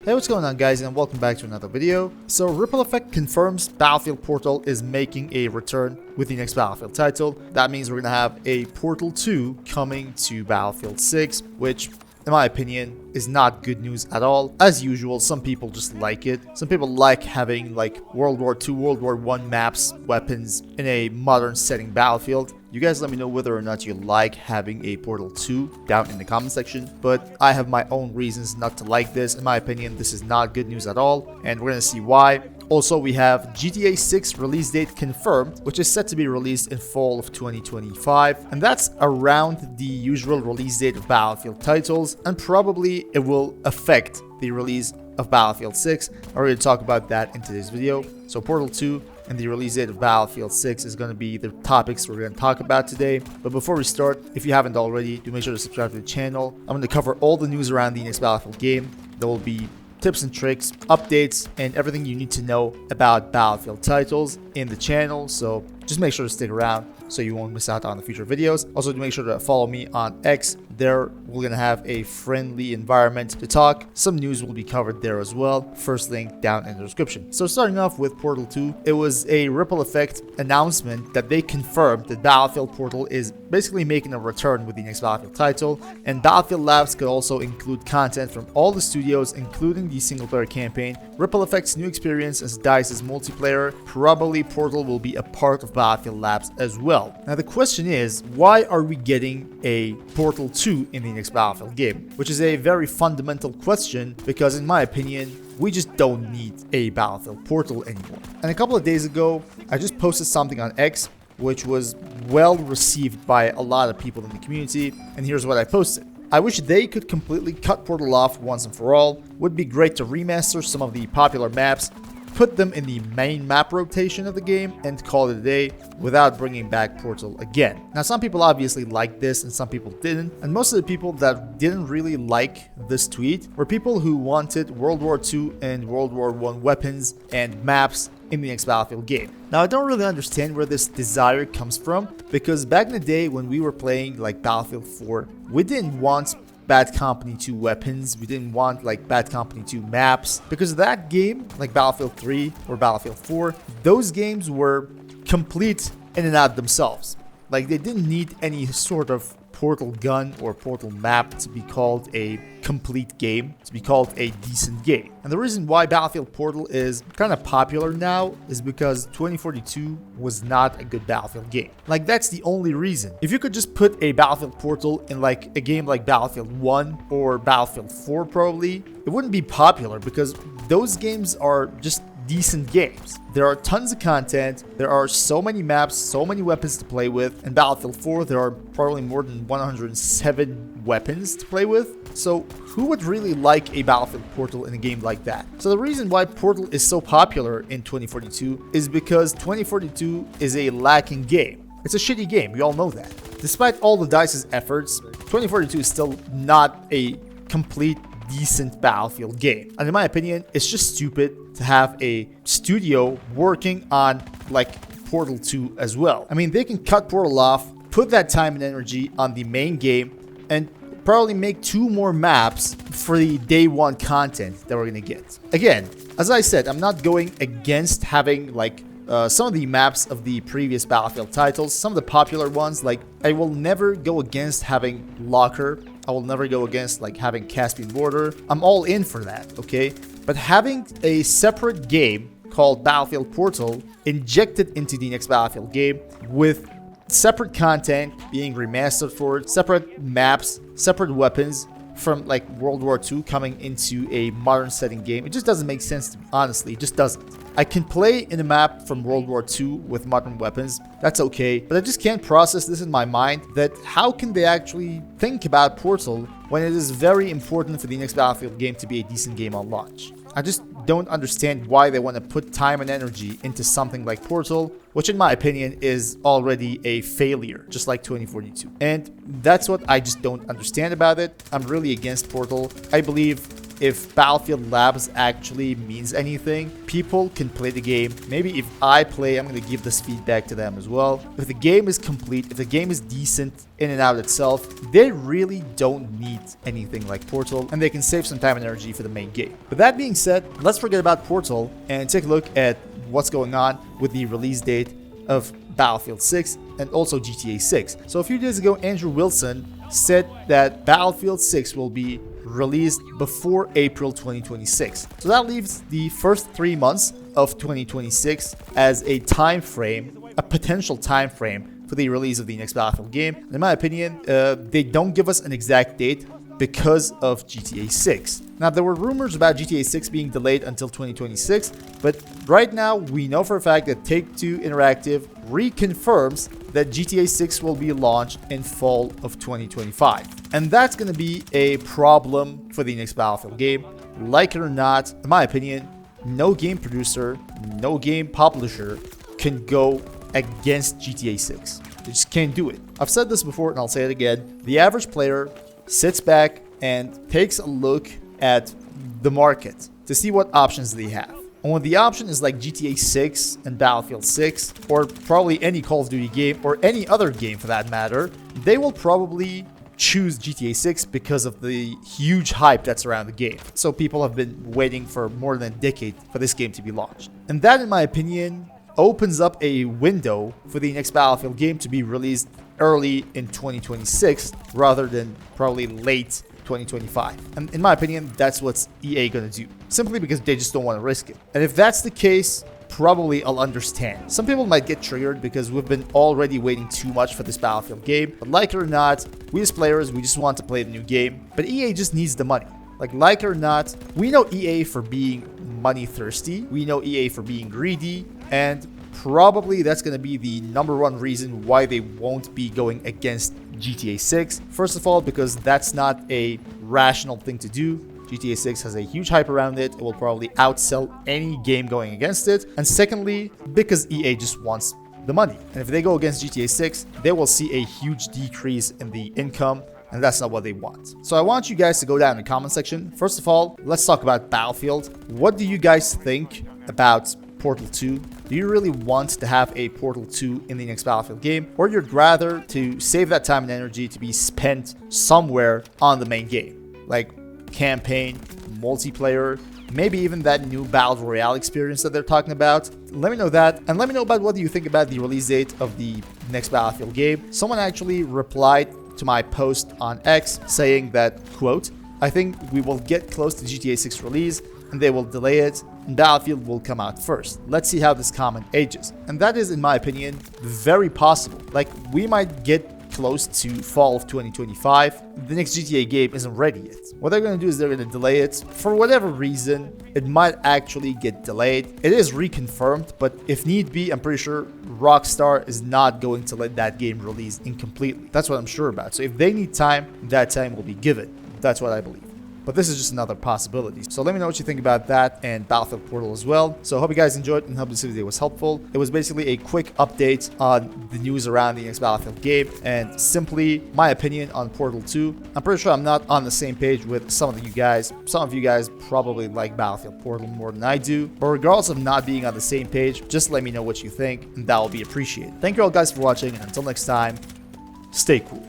Hey, what's going on, guys, and welcome back to another video. So Ripple Effect confirms Battlefield Portal is making a return with the next Battlefield title. That means we're gonna have a Portal 2 coming to Battlefield 6, which in my opinion is not good news at all. As usual, some people just like it. Some people like having like World War II, World War I maps, weapons in a modern setting Battlefield. You guys let me know whether or not you like having a Portal 2 down in the comment section, but I have my own reasons not to like this. In my opinion, this is not good news at all, and we're gonna see why. Also, we have GTA 6 release date confirmed, which is set to be released in fall of 2025, and that's around the usual release date of Battlefield titles, and probably it will affect the release of Battlefield 6. We're going to talk about that in today's video. So Portal 2 and the release date of Battlefield 6 is going to be the topics we're going to talk about today. But before we start, if you haven't already, do make sure to subscribe to the channel. I'm going to cover all the news around the next Battlefield game. There will be tips and tricks, updates, and everything you need to know about Battlefield titles in the channel. So just make sure to stick around so you won't miss out on the future videos. Also, do make sure to follow me on X. There, we're gonna have a friendly environment to talk. Some news will be covered there as well. First link down in the description. So starting off with Portal 2, it was a Ripple Effect announcement that they confirmed that Battlefield Portal is basically making a return with the next Battlefield title, and Battlefield Labs could also include content from all the studios, including the single-player campaign, Ripple Effect's new experience as DICE's multiplayer. Probably Portal will be a part of Battlefield Labs as well. Now the question is, why are we getting a Portal 2 in the next Battlefield game? Which is a very fundamental question, because in my opinion, we just don't need a Battlefield Portal anymore. And a couple of days ago, I just posted something on X, which was well received by a lot of people in the community, and here's what I posted. I wish they could completely cut Portal off once and for all. Would be great to remaster some of the popular maps, put them in the main map rotation of the game, and call it a day without bringing back Portal again. Now, some people obviously liked this and some people didn't, and most of the people that didn't really like this tweet were people who wanted World War II and World War I weapons and maps in the next Battlefield game. Now, I don't really understand where this desire comes from, because back in the day when we were playing like Battlefield 4, we didn't want Bad Company 2 weapons, we didn't want like Bad Company 2 maps, because that game, like Battlefield 3 or Battlefield 4, those games were complete in and out themselves. Like, they didn't need any sort of Portal gun or Portal map to be called a complete game, to be called a decent game. And the reason why Battlefield Portal is kind of popular now is because 2042 was not a good Battlefield game. Like, that's the only reason. If you could just put a Battlefield Portal in like a game like Battlefield 1 or Battlefield 4, probably it wouldn't be popular, because those games are just decent games. There are tons of content, there are so many maps, so many weapons to play with. In Battlefield 4, there are probably more than 107 weapons to play with. So who would really like a Battlefield Portal in a game like that? So the reason why Portal is so popular in 2042 is because 2042 is a lacking game. It's a shitty game, we all know that. Despite all the DICE's efforts, 2042 is still not a complete decent Battlefield game. And in my opinion, it's just stupid to have a studio working on like Portal 2 as well. I mean, they can cut Portal off, put that time and energy on the main game, and probably make 2 more maps for the day 1 content that we're gonna get. Again, as I said, I'm not going against having like some of the maps of the previous Battlefield titles, some of the popular ones. Like, I will never go against having Locker. I will never go against like having Caspian Border. I'm all in for that, okay? But having a separate game called Battlefield Portal injected into the next Battlefield game with separate content being remastered for it, separate maps, separate weapons from like World War II coming into a modern setting game, it just doesn't make sense to me. Honestly, it just doesn't. I can play in a map from World War II with modern weapons, that's okay, but I just can't process this in my mind, that how can they actually think about Portal when it is very important for the next Battlefield game to be a decent game on launch. I just don't understand why they want to put time and energy into something like Portal, which in my opinion is already a failure, just like 2042. And that's what I just don't understand about it. I'm really against Portal. I believe if Battlefield Labs actually means anything, people can play the game. Maybe if I play, I'm going to give this feedback to them as well. If the game is complete, if the game is decent in and out itself, they really don't need anything like Portal, and they can save some time and energy for the main game. But that being said, let's forget about Portal and take a look at what's going on with the release date of Battlefield 6 and also GTA 6. So a few days ago, Andrew Wilson said that Battlefield 6 will be released before April 2026. So that leaves the first 3 months of 2026 as a time frame, a potential time frame for the release of the next Battlefield game. In my opinion, they don't give us an exact date because of GTA 6. Now, there were rumors about GTA 6 being delayed until 2026, but right now we know for a fact that Take-Two Interactive reconfirms that GTA 6 will be launched in fall of 2025. And that's going to be a problem for the next Battlefield game. Like it or not, in my opinion, no game producer, no game publisher can go against GTA 6. They just can't do it. I've said this before and I'll say it again. The average player sits back and takes a look at the market to see what options they have. And when the option is like GTA 6 and Battlefield 6, or probably any Call of Duty game, or any other game for that matter, they will probably choose GTA 6 because of the huge hype that's around the game. So people have been waiting for more than a decade for this game to be launched. And that, in my opinion, opens up a window for the next Battlefield game to be released early in 2026 rather than probably late 2025. And in my opinion, that's what's EA gonna do, simply because they just don't want to risk it. And if that's the case, probably I'll understand. Some people might get triggered because we've been already waiting too much for this Battlefield game, but like it or not, we as players, we just want to play the new game, but EA just needs the money. Like it or not, we know EA for being money thirsty, we know EA for being greedy, and probably that's going to be the #1 reason why they won't be going against GTA 6. First of all, because that's not a rational thing to do. GTA 6 has a huge hype around it. It will probably outsell any game going against it. And secondly, because EA just wants the money. And if they go against GTA 6, they will see a huge decrease in the income, and that's not what they want. So I want you guys to go down in the comment section. First of all, let's talk about Battlefield. What do you guys think about Portal 2? Do you really want to have a Portal 2 in the next Battlefield game? Or you'd rather to save that time and energy to be spent somewhere on the main game? Like campaign, multiplayer, maybe even that new Battle Royale experience that they're talking about? Let me know that, and let me know about what do you think about the release date of the next Battlefield game. Someone actually replied to my post on X saying that, quote, "I think we will get close to GTA 6 release and they will delay it and Battlefield will come out first. Let's see how this comment ages." And that is, in my opinion, very possible. Like, we might get close to fall of 2025. The next GTA game isn't ready yet. What they're going to do is they're going to delay it. For whatever reason, it might actually get delayed. It is reconfirmed, but if need be, I'm pretty sure Rockstar is not going to let that game release incompletely. That's what I'm sure about. So if they need time, that time will be given. That's what I believe. But this is just another possibility. So let me know what you think about that and Battlefield Portal as well. So I hope you guys enjoyed and hope this video was helpful. It was basically a quick update on the news around the next Battlefield game and simply my opinion on Portal 2. I'm pretty sure I'm not on the same page with some of you guys. Some of you guys probably like Battlefield Portal more than I do. But regardless of not being on the same page, just let me know what you think and that will be appreciated. Thank you all guys for watching, and until next time, stay cool.